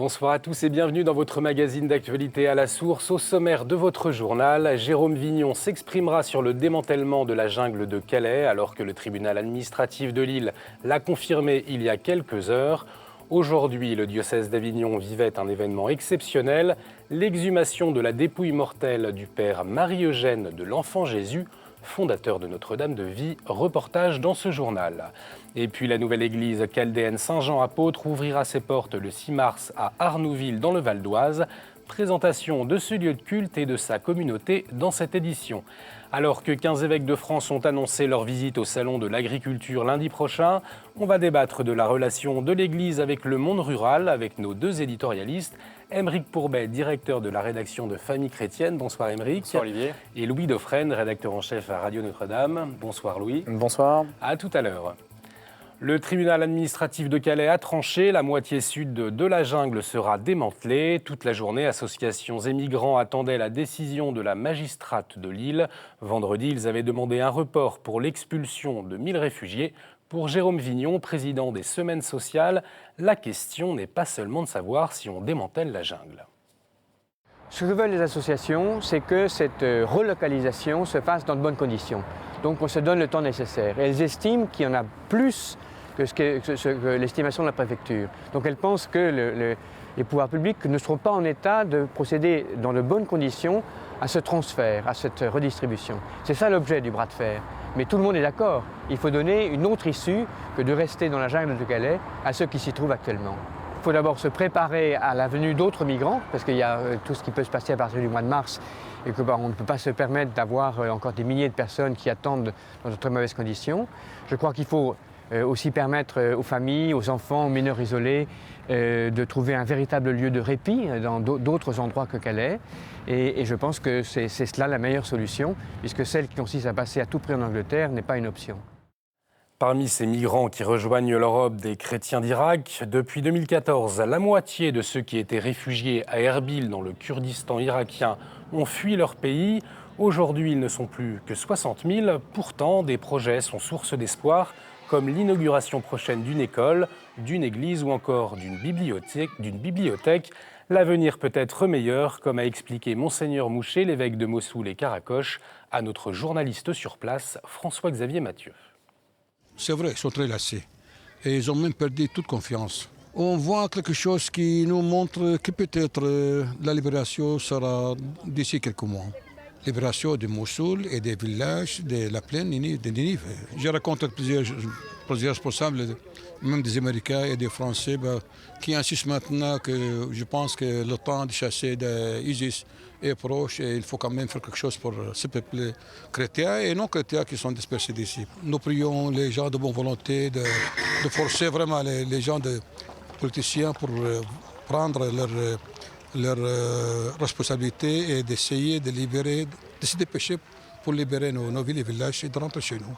Bonsoir à tous et bienvenue dans votre magazine d'actualité à la source. Au sommaire de votre journal, Jérôme Vignon s'exprimera sur le démantèlement de la jungle de Calais alors que le tribunal administratif de Lille l'a confirmé il y a quelques heures. Aujourd'hui, le diocèse d'Avignon vivait un événement exceptionnel, l'exhumation de la dépouille mortelle du père Marie-Eugène de l'Enfant Jésus, fondateur de Notre-Dame de Vie, reportage dans ce journal. Et puis la nouvelle église chaldéenne Saint-Jean-Apôtre ouvrira ses portes le 6 mars à Arnouville dans le Val d'Oise. Présentation de ce lieu de culte et de sa communauté dans cette édition. Alors que 15 évêques de France ont annoncé leur visite au Salon de l'Agriculture lundi prochain, on va débattre de la relation de l'Église avec le monde rural avec nos deux éditorialistes. Aymeric Pourbet, directeur de la rédaction de Famille Chrétienne. Bonsoir Aymeric. Bonsoir Olivier. Et Louis Dauphren, rédacteur en chef à Radio Notre-Dame. Bonsoir Louis. Bonsoir. À tout à l'heure. Le tribunal administratif de Calais a tranché, la moitié sud de la jungle sera démantelée. Toute la journée, associations et migrants attendaient la décision de la magistrate de Lille. Vendredi, ils avaient demandé un report pour l'expulsion de 1000 réfugiés. Pour Jérôme Vignon, président des Semaines sociales, la question n'est pas seulement de savoir si on démantèle la jungle. Ce que veulent les associations, c'est que cette relocalisation se fasse dans de bonnes conditions. Donc on se donne le temps nécessaire. Et elles estiment qu'il y en a plus que l'estimation de la préfecture. Donc elles pensent que les pouvoirs publics ne seront pas en état de procéder dans de bonnes conditions à ce transfert, à cette redistribution. C'est ça l'objet du bras de fer. Mais tout le monde est d'accord. Il faut donner une autre issue que de rester dans la jungle de Calais à ceux qui s'y trouvent actuellement. Il faut d'abord se préparer à la venue d'autres migrants, parce qu'il y a tout ce qui peut se passer à partir du mois de mars et qu'on ne peut pas se permettre d'avoir encore des milliers de personnes qui attendent dans de très mauvaises conditions. Je crois qu'il faut aussi permettre aux familles, aux enfants, aux mineurs isolés de trouver un véritable lieu de répit dans d'autres endroits que Calais. Et je pense que c'est cela la meilleure solution, puisque celle qui consiste à passer à tout prix en Angleterre n'est pas une option. Parmi ces migrants qui rejoignent l'Europe, des chrétiens d'Irak, depuis 2014, la moitié de ceux qui étaient réfugiés à Erbil, dans le Kurdistan irakien, ont fui leur pays. Aujourd'hui, ils ne sont plus que 60 000. Pourtant, des projets sont source d'espoir, comme l'inauguration prochaine d'une école, d'une église ou encore d'une bibliothèque. L'avenir peut être meilleur, comme a expliqué Monseigneur Mouchet, l'évêque de Mossoul et Karakoche, à notre journaliste sur place, François-Xavier Mathieu. C'est vrai, ils sont très lassés. Et ils ont même perdu toute confiance. On voit quelque chose qui nous montre que peut-être la libération sera d'ici quelques mois. Libération de Mossoul et des villages de la plaine de Ninive. J'ai rencontré plusieurs responsables, même des Américains et des Français, qui insistent maintenant que je pense que le temps de chasser d'ISIS est proche et il faut quand même faire quelque chose pour ce peuple chrétien et non chrétien qui sont dispersés d'ici. Nous prions les gens de bonne volonté de forcer vraiment les gens de politiciens pour prendre leurs responsabilités et d'essayer de se dépêcher pour libérer nos villes et villages et de rentrer chez nous.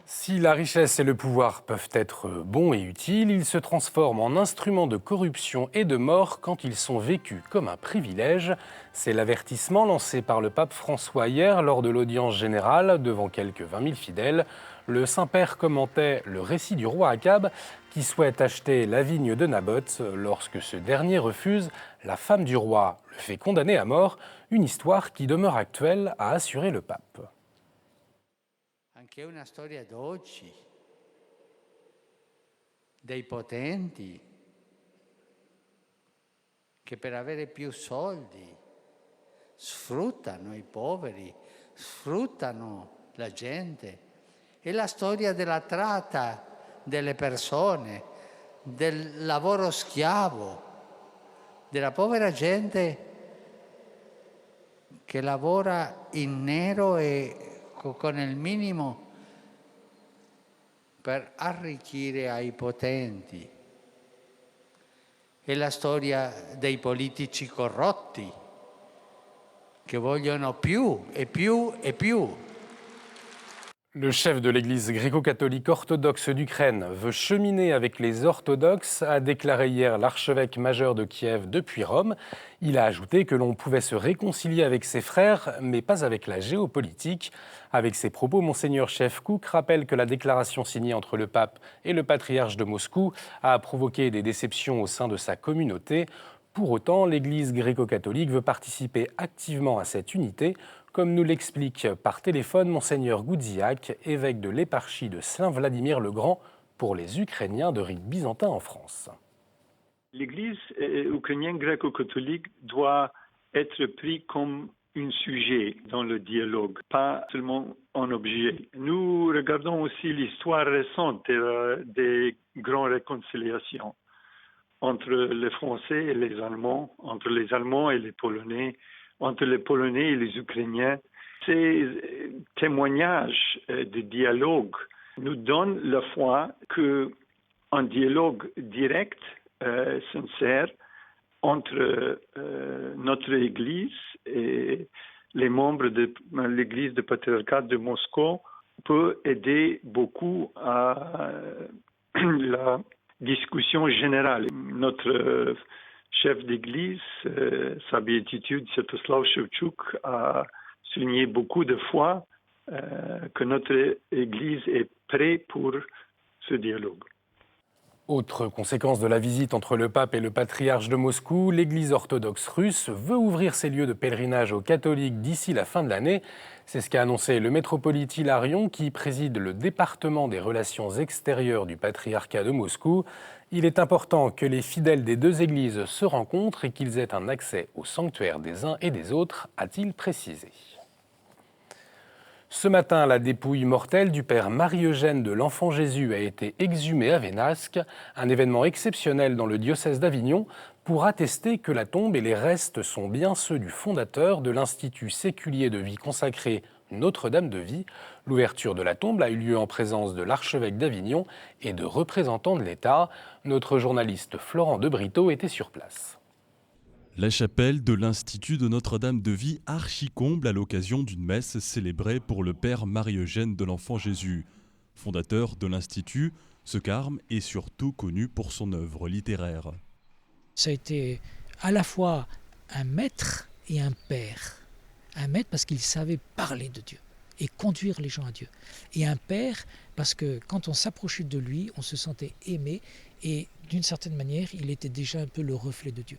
Si la richesse et le pouvoir peuvent être bons et utiles, ils se transforment en instruments de corruption et de mort quand ils sont vécus comme un privilège. C'est l'avertissement lancé par le pape François hier lors de l'audience générale devant quelques 20 000 fidèles. Le Saint-Père commentait le récit du roi Akab qui souhaite acheter la vigne de Naboth. Lorsque ce dernier refuse, la femme du roi le fait condamner à mort. Une histoire qui demeure actuelle, a assuré le pape. Anche una storia d'oggi, dei potenti, che per avere più soldi sfruttano i poveri, sfruttano la gente. È la storia della tratta delle persone, del lavoro schiavo, della povera gente che lavora in nero e con il minimo per arricchire ai potenti. È la storia dei politici corrotti che vogliono più e più e più. Le chef de l'église gréco-catholique orthodoxe d'Ukraine veut cheminer avec les orthodoxes, a déclaré hier l'archevêque majeur de Kiev depuis Rome. Il a ajouté que l'on pouvait se réconcilier avec ses frères, mais pas avec la géopolitique. Avec ces propos, Monseigneur Shevkouk rappelle que la déclaration signée entre le pape et le patriarche de Moscou a provoqué des déceptions au sein de sa communauté. Pour autant, l'église gréco-catholique veut participer activement à cette unité, comme nous l'explique par téléphone Monseigneur Goudziak, évêque de l'éparchie de Saint-Vladimir le Grand pour les Ukrainiens de rite byzantin en France. L'Église ukrainienne gréco-catholique doit être prise comme un sujet dans le dialogue, pas seulement un objet. Nous regardons aussi l'histoire récente des grandes réconciliations entre les Français et les Allemands, entre les Allemands et les Polonais, entre les Polonais et les Ukrainiens. Ces témoignages de dialogue nous donnent la foi qu'un dialogue direct, sincère, entre notre Église et les membres de l'Église du patriarcat de Moscou peut aider beaucoup à la discussion générale. Notre chef d'église, sa béatitude, Sviatoslav Shevchuk, a souligné beaucoup de fois que notre église est prête pour ce dialogue. Autre conséquence de la visite entre le pape et le patriarche de Moscou, l'église orthodoxe russe veut ouvrir ses lieux de pèlerinage aux catholiques d'ici la fin de l'année. C'est ce qu'a annoncé le métropolite Hilarion, qui préside le département des relations extérieures du patriarcat de Moscou. Il est important que les fidèles des deux églises se rencontrent et qu'ils aient un accès au sanctuaire des uns et des autres, a-t-il précisé. Ce matin, la dépouille mortelle du père Marie-Eugène de l'Enfant Jésus a été exhumée à Vénasque, un événement exceptionnel dans le diocèse d'Avignon pour attester que la tombe et les restes sont bien ceux du fondateur de l'Institut séculier de vie consacré Notre-Dame de Vie. L'ouverture de la tombe a eu lieu en présence de l'archevêque d'Avignon et de représentants de l'État. Notre journaliste Florent de Brito était sur place. La chapelle de l'Institut de Notre-Dame de Vie archi-comble à l'occasion d'une messe célébrée pour le père Marie-Eugène de l'Enfant Jésus. Fondateur de l'Institut, ce carme est surtout connu pour son œuvre littéraire. Ça a été à la fois un maître et un père. Un maître parce qu'il savait parler de Dieu et conduire les gens à Dieu. Et un père parce que quand on s'approchait de lui, on se sentait aimé et d'une certaine manière, il était déjà un peu le reflet de Dieu.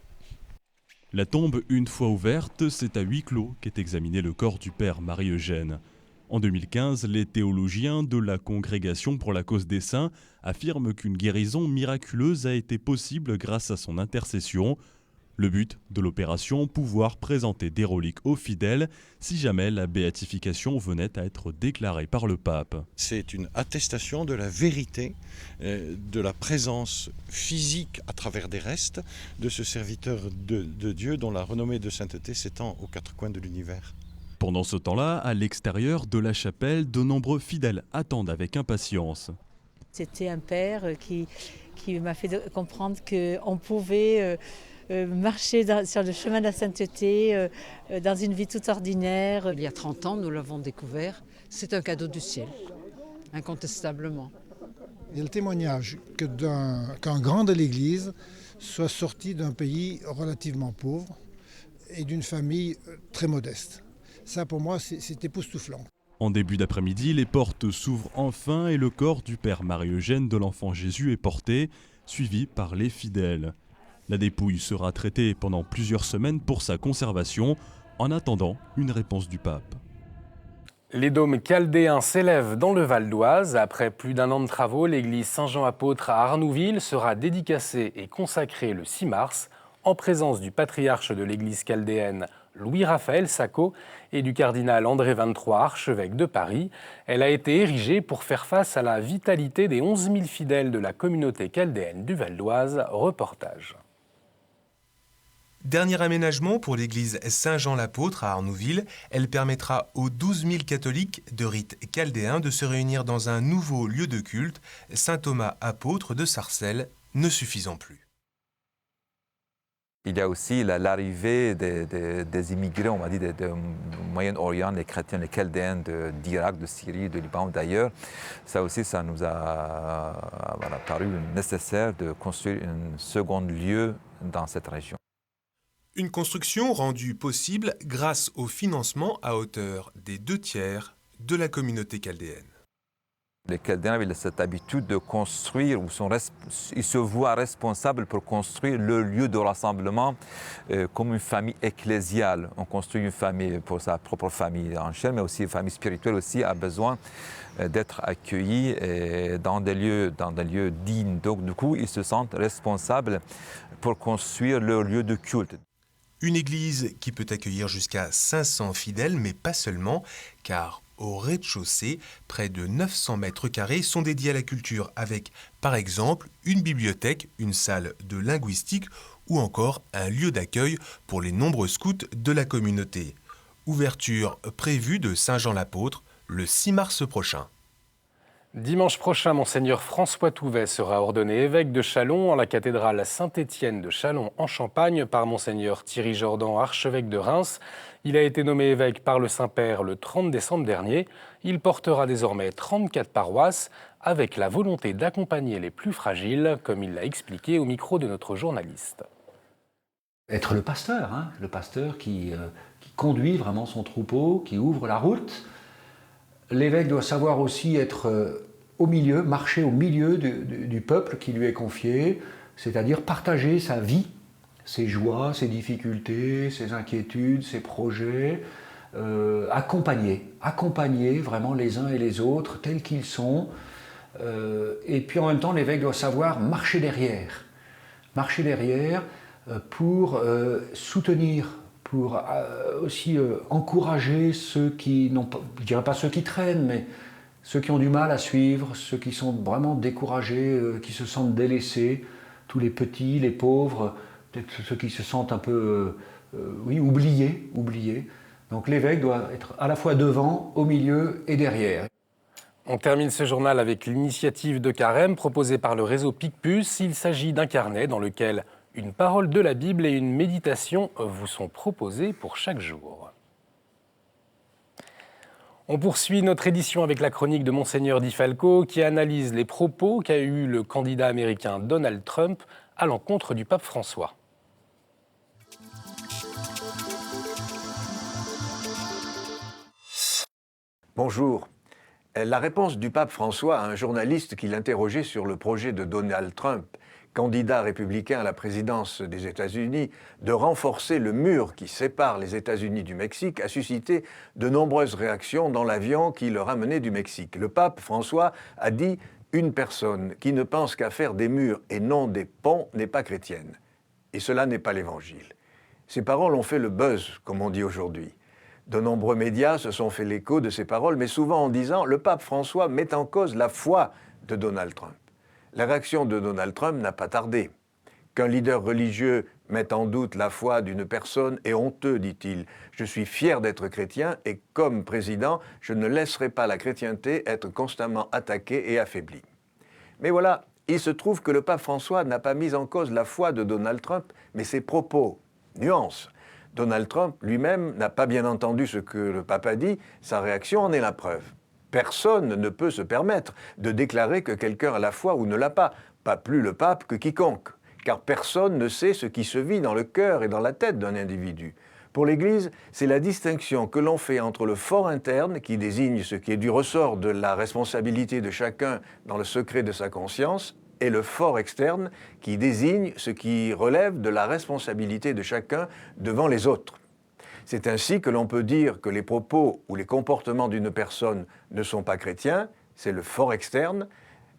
La tombe, une fois ouverte, c'est à huis clos qu'est examiné le corps du père Marie-Eugène. En 2015, les théologiens de la Congrégation pour la cause des saints affirment qu'une guérison miraculeuse a été possible grâce à son intercession. Le but de l'opération, pouvoir présenter des reliques aux fidèles si jamais la béatification venait à être déclarée par le pape. C'est une attestation de la vérité, de la présence physique à travers des restes de ce serviteur de Dieu dont la renommée de sainteté s'étend aux quatre coins de l'univers. Pendant ce temps-là, à l'extérieur de la chapelle, de nombreux fidèles attendent avec impatience. C'était un père qui m'a fait comprendre qu'on pouvait marcher sur le chemin de la sainteté, dans une vie toute ordinaire. Il y a 30 ans, nous l'avons découvert. C'est un cadeau du ciel, incontestablement. Il y a le témoignage qu'un grand de l'Église soit sorti d'un pays relativement pauvre et d'une famille très modeste. Ça, pour moi, c'est époustouflant. En début d'après-midi, les portes s'ouvrent enfin et le corps du père Marie-Eugène de l'Enfant Jésus est porté, suivi par les fidèles. La dépouille sera traitée pendant plusieurs semaines pour sa conservation, en attendant une réponse du pape. Les dômes chaldéens s'élèvent dans le Val d'Oise. Après plus d'un an de travaux, l'église Saint-Jean-Apôtre à Arnouville sera dédicacée et consacrée le 6 mars, en présence du patriarche de l'église chaldéenne Louis-Raphaël Sacco et du cardinal André XXIII, archevêque de Paris. Elle a été érigée pour faire face à la vitalité des 11 000 fidèles de la communauté chaldéenne du Val d'Oise. Reportage. Dernier aménagement pour l'église Saint-Jean-l'Apôtre à Arnouville, elle permettra aux 12 000 catholiques de rite chaldéen de se réunir dans un nouveau lieu de culte, Saint Thomas apôtre de Sarcelles, ne suffisant plus. Il y a aussi l'arrivée des immigrés, on va dire, du Moyen-Orient, les chrétiens, les Chaldéens d'Irak, de Syrie, de Liban d'ailleurs. Ça aussi, ça nous a paru nécessaire de construire un second lieu dans cette région. Une construction rendue possible grâce au financement à hauteur des 2/3 de la communauté chaldéenne. Les Chaldéens avaient cette habitude de construire, ils se voient responsables pour construire le lieu de rassemblement comme une famille ecclésiale. On construit une famille pour sa propre famille en chair, mais aussi une famille spirituelle aussi a besoin d'être accueillie dans des lieux dignes. Donc du coup, ils se sentent responsables pour construire leur lieu de culte. Une église qui peut accueillir jusqu'à 500 fidèles, mais pas seulement, car au rez-de-chaussée, près de 900 mètres carrés sont dédiés à la culture avec, par exemple, une bibliothèque, une salle de linguistique ou encore un lieu d'accueil pour les nombreux scouts de la communauté. Ouverture prévue de Saint-Jean-l'Apôtre le 6 mars prochain. Dimanche prochain, Monseigneur François Touvet sera ordonné évêque de Châlons en la cathédrale Saint-Étienne de Châlons en Champagne par Monseigneur Thierry Jordan, archevêque de Reims. Il a été nommé évêque par le Saint-Père le 30 décembre dernier. Il portera désormais 34 paroisses avec la volonté d'accompagner les plus fragiles, comme il l'a expliqué au micro de notre journaliste. Être le pasteur qui conduit vraiment son troupeau, qui ouvre la route. L'évêque doit savoir aussi être au milieu, marcher au milieu du peuple qui lui est confié, c'est-à-dire partager sa vie, ses joies, ses difficultés, ses inquiétudes, ses projets, accompagner vraiment les uns et les autres tels qu'ils sont. Et puis en même temps, l'évêque doit savoir marcher derrière pour soutenir, pour aussi encourager ceux qui n'ont pas, je dirais pas ceux qui traînent, mais ceux qui ont du mal à suivre, ceux qui sont vraiment découragés, qui se sentent délaissés, tous les petits, les pauvres, peut-être ceux qui se sentent un peu oubliés. Donc l'évêque doit être à la fois devant, au milieu et derrière. On termine ce journal avec l'initiative de Carême proposée par le réseau Picpus. Il s'agit d'un carnet dans lequel une parole de la Bible et une méditation vous sont proposées pour chaque jour. On poursuit notre édition avec la chronique de Monseigneur Di Falco qui analyse les propos qu'a eu le candidat américain Donald Trump à l'encontre du pape François. Bonjour. La réponse du pape François à un journaliste qui l'interrogeait sur le projet de Donald Trump, candidat républicain à la présidence des États-Unis, de renforcer le mur qui sépare les États-Unis du Mexique, a suscité de nombreuses réactions dans l'avion qui le ramenait du Mexique. Le pape François a dit « Une personne qui ne pense qu'à faire des murs et non des ponts n'est pas chrétienne. » Et cela n'est pas l'Évangile. Ces paroles ont fait le buzz, comme on dit aujourd'hui. De nombreux médias se sont fait l'écho de ces paroles, mais souvent en disant « Le pape François met en cause la foi de Donald Trump ». La réaction de Donald Trump n'a pas tardé. Qu'un leader religieux mette en doute la foi d'une personne est honteux, dit-il. Je suis fier d'être chrétien et comme président, je ne laisserai pas la chrétienté être constamment attaquée et affaiblie. Mais voilà, il se trouve que le pape François n'a pas mis en cause la foi de Donald Trump, mais ses propos. Nuance. Donald Trump lui-même n'a pas bien entendu ce que le pape a dit, sa réaction en est la preuve. Personne ne peut se permettre de déclarer que quelqu'un a la foi ou ne l'a pas plus le pape que quiconque, car personne ne sait ce qui se vit dans le cœur et dans la tête d'un individu. Pour l'Église, c'est la distinction que l'on fait entre le fort interne, qui désigne ce qui est du ressort de la responsabilité de chacun dans le secret de sa conscience, et le fort externe, qui désigne ce qui relève de la responsabilité de chacun devant les autres. C'est ainsi que l'on peut dire que les propos ou les comportements d'une personne ne sont pas chrétiens, c'est le fort externe,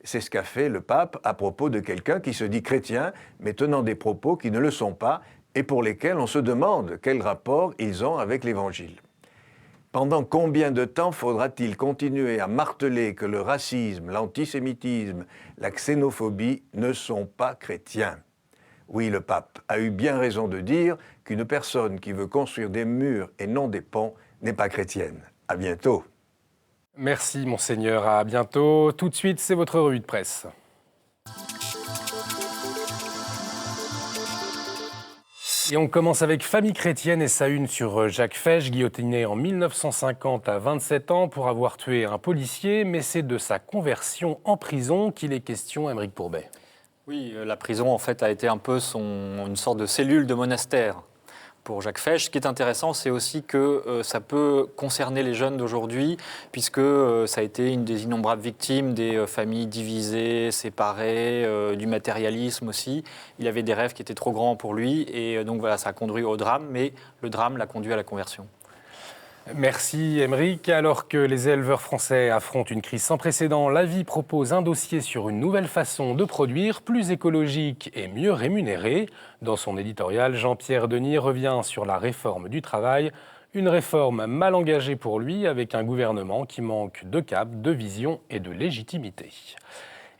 c'est ce qu'a fait le pape à propos de quelqu'un qui se dit chrétien, mais tenant des propos qui ne le sont pas et pour lesquels on se demande quel rapport ils ont avec l'Évangile. Pendant combien de temps faudra-t-il continuer à marteler que le racisme, l'antisémitisme, la xénophobie ne sont pas chrétiens ? Oui, le pape a eu bien raison de dire qu'une personne qui veut construire des murs et non des ponts n'est pas chrétienne. À bientôt. Merci, Monseigneur. À bientôt. Tout de suite, c'est votre revue de presse. Et on commence avec Famille chrétienne et sa une sur Jacques Fesch, guillotiné en 1950 à 27 ans pour avoir tué un policier, mais c'est de sa conversion en prison qu'il est question, Aymeric Pourbet. Oui, la prison en fait a été un peu une sorte de cellule de monastère pour Jacques Fesch. Ce qui est intéressant, c'est aussi que ça peut concerner les jeunes d'aujourd'hui, puisque ça a été une des innombrables victimes des familles divisées, séparées, du matérialisme aussi. Il avait des rêves qui étaient trop grands pour lui, et donc voilà, ça a conduit au drame, mais le drame l'a conduit à la conversion. Merci Aymeric. Alors que les éleveurs français affrontent une crise sans précédent, La Vie propose un dossier sur une nouvelle façon de produire, plus écologique et mieux rémunérée. Dans son éditorial, Jean-Pierre Denis revient sur la réforme du travail, une réforme mal engagée pour lui avec un gouvernement qui manque de cap, de vision et de légitimité.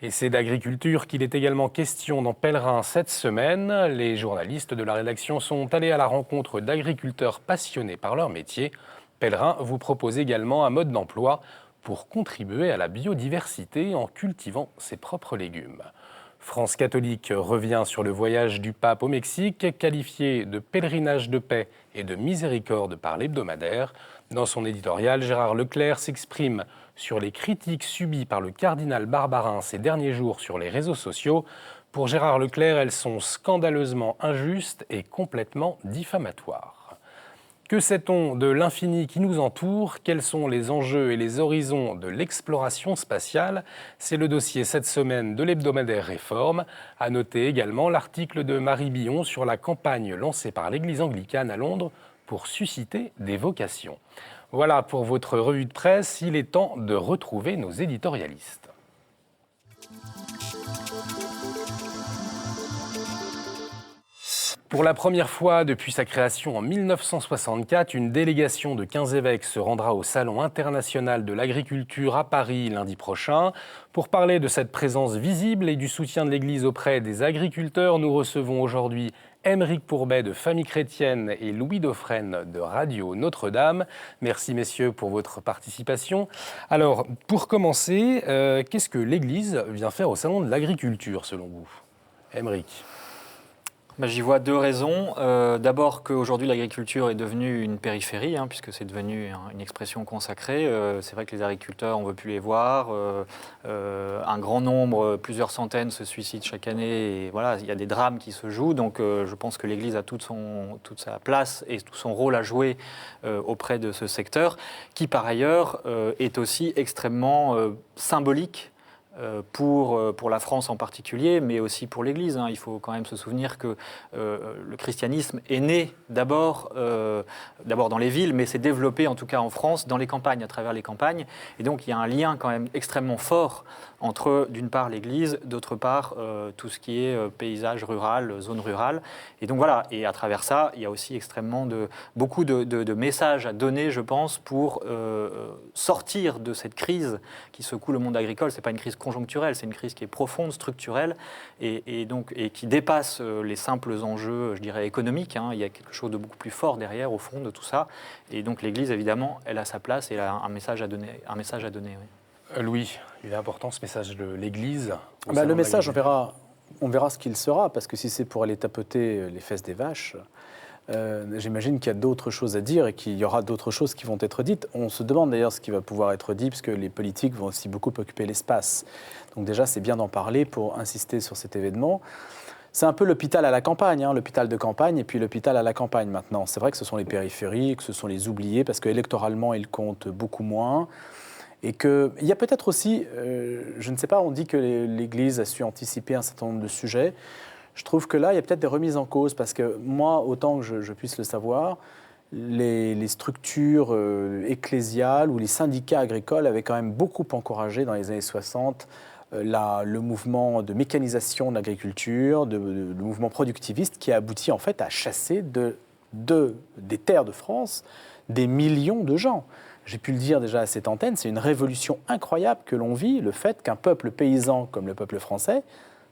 Et c'est d'agriculture qu'il est également question dans Pèlerin cette semaine. Les journalistes de la rédaction sont allés à la rencontre d'agriculteurs passionnés par leur métier. Pèlerin vous propose également un mode d'emploi pour contribuer à la biodiversité en cultivant ses propres légumes. France catholique revient sur le voyage du pape au Mexique, qualifié de pèlerinage de paix et de miséricorde par l'hebdomadaire. Dans son éditorial, Gérard Leclerc s'exprime sur les critiques subies par le cardinal Barbarin ces derniers jours sur les réseaux sociaux. Pour Gérard Leclerc, elles sont scandaleusement injustes et complètement diffamatoires. Que sait-on de l'infini qui nous entoure? Quels sont les enjeux et les horizons de l'exploration spatiale? C'est le dossier cette semaine de l'hebdomadaire Réforme. À noter également l'article de Marie Billon sur la campagne lancée par l'Église anglicane à Londres pour susciter des vocations. Voilà pour votre revue de presse. Il est temps de retrouver nos éditorialistes. Pour la première fois depuis sa création en 1964, une délégation de 15 évêques se rendra au Salon international de l'agriculture à Paris lundi prochain. Pour parler de cette présence visible et du soutien de l'Église auprès des agriculteurs, nous recevons aujourd'hui Aymeric Pourbet de Famille chrétienne et Louis Dauphren de Radio Notre-Dame. Merci messieurs pour votre participation. Alors, pour commencer, qu'est-ce que l'Église vient faire au Salon de l'agriculture selon vous? Aymeric. J'y vois deux raisons. D'abord qu'aujourd'hui l'agriculture est devenue une périphérie, puisque c'est devenu une expression consacrée. C'est vrai que les agriculteurs, on ne veut plus les voir. Un grand nombre, plusieurs centaines se suicident chaque année. Et voilà, il y a des drames qui se jouent. Donc je pense que l'Église a toute sa place et tout son rôle à jouer auprès de ce secteur, qui par ailleurs est aussi extrêmement symbolique pour la France en particulier, mais aussi pour l'Église. Il faut quand même se souvenir que le christianisme est né d'abord dans les villes, mais s'est développé en tout cas en France, dans les campagnes, à travers les campagnes. Et donc il y a un lien quand même extrêmement fort entre, d'une part, l'Église, d'autre part, tout ce qui est paysage rural, zone rurale. Et donc voilà, et à travers ça, il y a aussi beaucoup de messages à donner, je pense, pour sortir de cette crise qui secoue le monde agricole. Ce n'est pas une crise conjoncturelle, c'est une crise qui est profonde, structurelle, et qui dépasse les simples enjeux, je dirais, économiques. Il y a quelque chose de beaucoup plus fort derrière, au fond de tout ça. Et donc l'Église, évidemment, elle a sa place et elle a un message à donner. Oui. Louis, il est important ce message de l'Église. Le message, on verra ce qu'il sera, parce que si c'est pour aller tapoter les fesses des vaches, j'imagine qu'il y a d'autres choses à dire et qu'il y aura d'autres choses qui vont être dites. On se demande d'ailleurs ce qui va pouvoir être dit, puisque les politiques vont aussi beaucoup occuper l'espace. Donc déjà, c'est bien d'en parler pour insister sur cet événement. C'est un peu l'hôpital à la campagne, l'hôpital de campagne et puis l'hôpital à la campagne maintenant. C'est vrai que ce sont les périphéries, que ce sont les oubliés, parce qu'électoralement, ils comptent beaucoup moins. Et qu'il y a peut-être aussi, je ne sais pas, on dit que l'Église a su anticiper un certain nombre de sujets. Je trouve que là, il y a peut-être des remises en cause, parce que moi, autant que je puisse le savoir, les structures ecclésiales ou les syndicats agricoles avaient quand même beaucoup encouragé dans les années 60 le mouvement de mécanisation de l'agriculture, le mouvement productiviste qui a abouti en fait à chasser des terres de France des millions de gens. J'ai pu le dire déjà à cette antenne, c'est une révolution incroyable que l'on vit, le fait qu'un peuple paysan comme le peuple français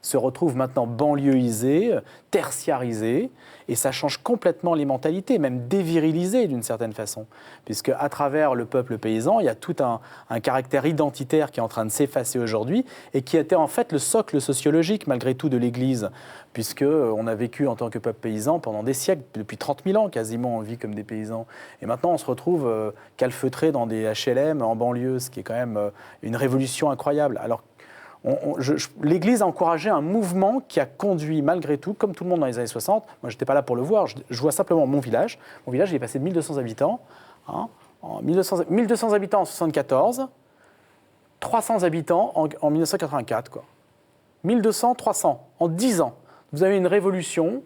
se retrouvent maintenant banlieusisées, tertiarisées, et ça change complètement les mentalités, même dévirilisées d'une certaine façon. Puisque à travers le peuple paysan, il y a tout un caractère identitaire qui est en train de s'effacer aujourd'hui, et qui était en fait le socle sociologique, malgré tout, de l'Église, puisqu'on a vécu en tant que peuple paysan pendant des siècles, depuis 30 000 ans quasiment, on vit comme des paysans. Et maintenant, on se retrouve calfeutrés dans des HLM en banlieue, ce qui est quand même une révolution incroyable. Alors, l'Église a encouragé un mouvement qui a conduit malgré tout, comme tout le monde dans les années 60, moi je n'étais pas là pour le voir, je vois simplement mon village. Mon village, il est passé de 1200 habitants, 1200 habitants en 1974, 300 habitants en 1984. Quoi. 1200, 300, en 10 ans. Vous avez une révolution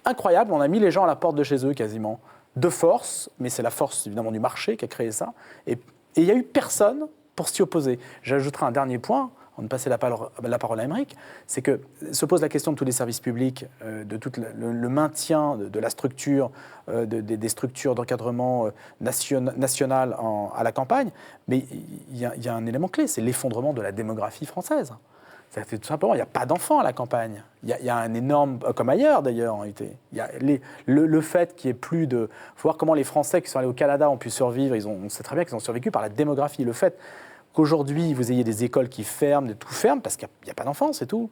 incroyable, on a mis les gens à la porte de chez eux quasiment, de force, mais c'est la force évidemment du marché qui a créé ça, et il n'y a eu personne pour s'y opposer. J'ajouterai un dernier point, on de passer la parole à Aymeric, c'est que se pose la question de tous les services publics, de tout le maintien de la structure, des structures d'encadrement nationales à la campagne, mais il y a un élément clé, c'est l'effondrement de la démographie française. C'est tout simplement, il n'y a pas d'enfants à la campagne. Il y a un énorme, comme ailleurs d'ailleurs en réalité, il y a le fait qu'il n'y ait plus de... Il faut voir comment les Français qui sont allés au Canada ont pu survivre, on sait très bien qu'ils ont survécu par la démographie. Le fait qu'aujourd'hui, vous ayez des écoles qui ferment, tout ferme, parce qu'il n'y a pas d'enfants, c'est tout.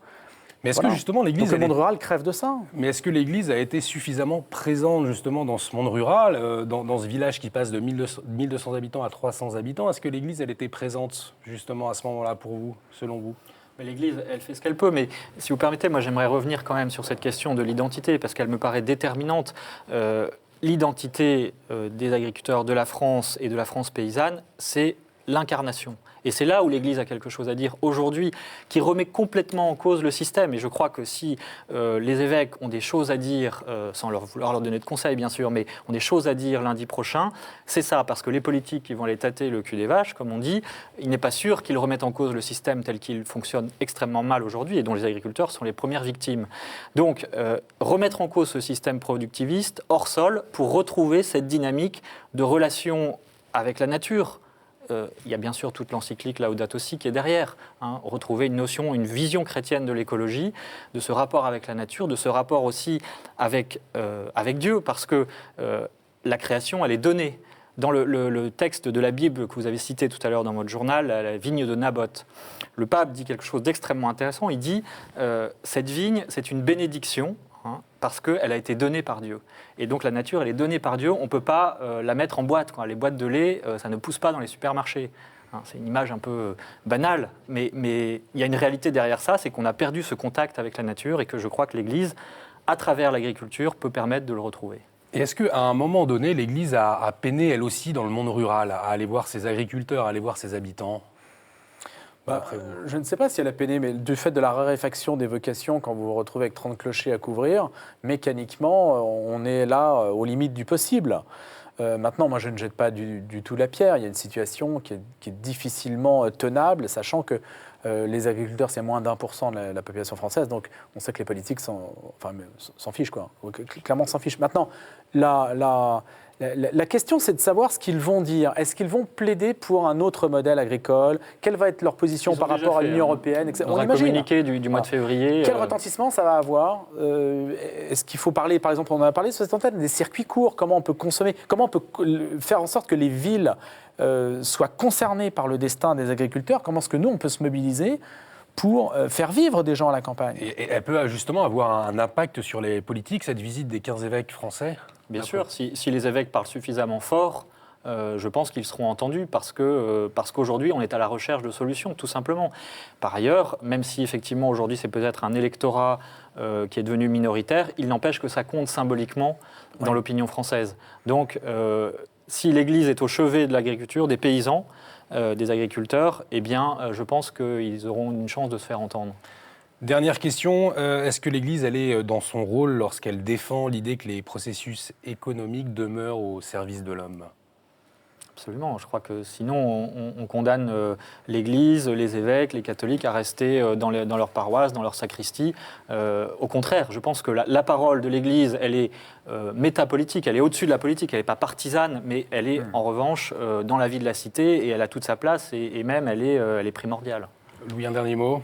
Mais est-ce que justement l'Église... Donc le monde rural crève de ça. Mais est-ce que l'Église a été suffisamment présente justement dans ce monde rural, dans ce village qui passe de 1200 habitants à 300 habitants? Est-ce que l'Église, elle était présente justement à ce moment-là pour vous, selon vous? L'Église, elle fait ce qu'elle peut, mais si vous permettez, moi j'aimerais revenir quand même sur cette question de l'identité, parce qu'elle me paraît déterminante. L'identité des agriculteurs de la France et de la France paysanne, c'est l'incarnation. Et c'est là où l'Église a quelque chose à dire aujourd'hui, qui remet complètement en cause le système. Et je crois que si les évêques ont des choses à dire, sans vouloir leur donner de conseils bien sûr, mais ont des choses à dire lundi prochain, c'est ça, parce que les politiques qui vont aller tâter le cul des vaches, comme on dit, il n'est pas sûr qu'ils remettent en cause le système tel qu'il fonctionne extrêmement mal aujourd'hui et dont les agriculteurs sont les premières victimes. Donc, remettre en cause ce système productiviste hors sol pour retrouver cette dynamique de relation avec la nature. Il y a bien sûr toute l'encyclique Laudato Si qui est derrière. Retrouver une notion, une vision chrétienne de l'écologie, de ce rapport avec la nature, de ce rapport aussi avec Dieu, parce que la création, elle est donnée. Dans le texte de la Bible que vous avez cité tout à l'heure dans votre journal, la vigne de Naboth, le pape dit quelque chose d'extrêmement intéressant. Il dit cette vigne, c'est une bénédiction, parce qu'elle a été donnée par Dieu. Et donc la nature, elle est donnée par Dieu, on ne peut pas la mettre en boîte. Les boîtes de lait, ça ne pousse pas dans les supermarchés. C'est une image un peu banale, mais il y a une réalité derrière ça, c'est qu'on a perdu ce contact avec la nature et que je crois que l'Église, à travers l'agriculture, peut permettre de le retrouver. Et est-ce qu'à un moment donné, l'Église a peiné, elle aussi, dans le monde rural, à aller voir ses agriculteurs, à aller voir ses habitants ? Je ne sais pas si elle a peiné, mais du fait de la raréfaction des vocations, quand vous vous retrouvez avec 30 clochers à couvrir, mécaniquement, on est là aux limites du possible. Maintenant, moi, je ne jette pas du tout la pierre. Il y a une situation qui est difficilement tenable, sachant que les agriculteurs, c'est moins d'1% de la population française, donc on sait que les politiques s'en fichent, quoi. Clairement s'en fichent. Maintenant, la question, c'est de savoir ce qu'ils vont dire. Est-ce qu'ils vont plaider pour un autre modèle agricole? Quelle va être leur position par rapport à l'Union européenne, etc. On imagine. Communiqué du mois de février. Quel retentissement ça va avoir? Est-ce qu'il faut parler, par exemple, on en a parlé sur cette antenne, des circuits courts? Comment on peut consommer? Comment on peut faire en sorte que les villes soient concernées par le destin des agriculteurs? Comment est-ce que nous, on peut se mobiliser pour faire vivre des gens à la campagne? Et elle peut justement avoir un impact sur les politiques, cette visite des 15 évêques français? Bien sûr, si les évêques parlent suffisamment fort, je pense qu'ils seront entendus parce qu'aujourd'hui, on est à la recherche de solutions, tout simplement. Par ailleurs, même si effectivement aujourd'hui c'est peut-être un électorat qui est devenu minoritaire, il n'empêche que ça compte symboliquement dans l'opinion française. Donc, si l'Église est au chevet de l'agriculture, des paysans, des agriculteurs, eh bien, je pense qu'ils auront une chance de se faire entendre. Dernière question, est-ce que l'Église, elle est dans son rôle lorsqu'elle défend l'idée que les processus économiques demeurent au service de l'homme? Absolument, je crois que sinon on condamne l'Église, les évêques, les catholiques à rester dans leur paroisse, dans leur sacristie. Au contraire, je pense que la parole de l'Église, elle est métapolitique, elle est au-dessus de la politique, elle n'est pas partisane, mais elle est en revanche dans la vie de la cité et elle a toute sa place et même elle est primordiale. Louis, un dernier mot?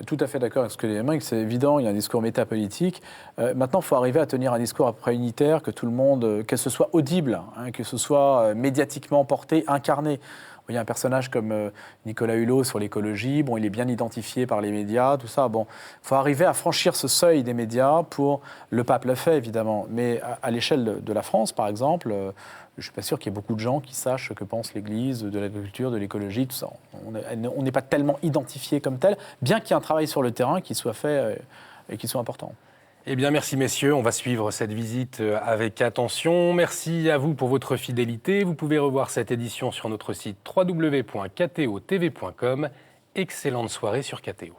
Tout à fait d'accord avec ce que dit Aymeric, c'est évident, il y a un discours métapolitique. Maintenant, il faut arriver à tenir un discours après unitaire, que tout le monde, que ce soit audible, hein, que ce soit médiatiquement porté, incarné. Il y a un personnage comme Nicolas Hulot sur l'écologie, bon, il est bien identifié par les médias, tout ça. Bon, il faut arriver à franchir ce seuil des médias pour... Le pape le fait, évidemment, mais à l'échelle de la France, par exemple, je ne suis pas sûr qu'il y ait beaucoup de gens qui sachent ce que pense l'Église de l'agriculture, de l'écologie, tout ça. On n'est pas tellement identifié comme tel, bien qu'il y ait un travail sur le terrain qui soit fait et qui soit important. Eh bien, merci messieurs. On va suivre cette visite avec attention. Merci à vous pour votre fidélité. Vous pouvez revoir cette édition sur notre site www.kto.tv.com. Excellente soirée sur KTO.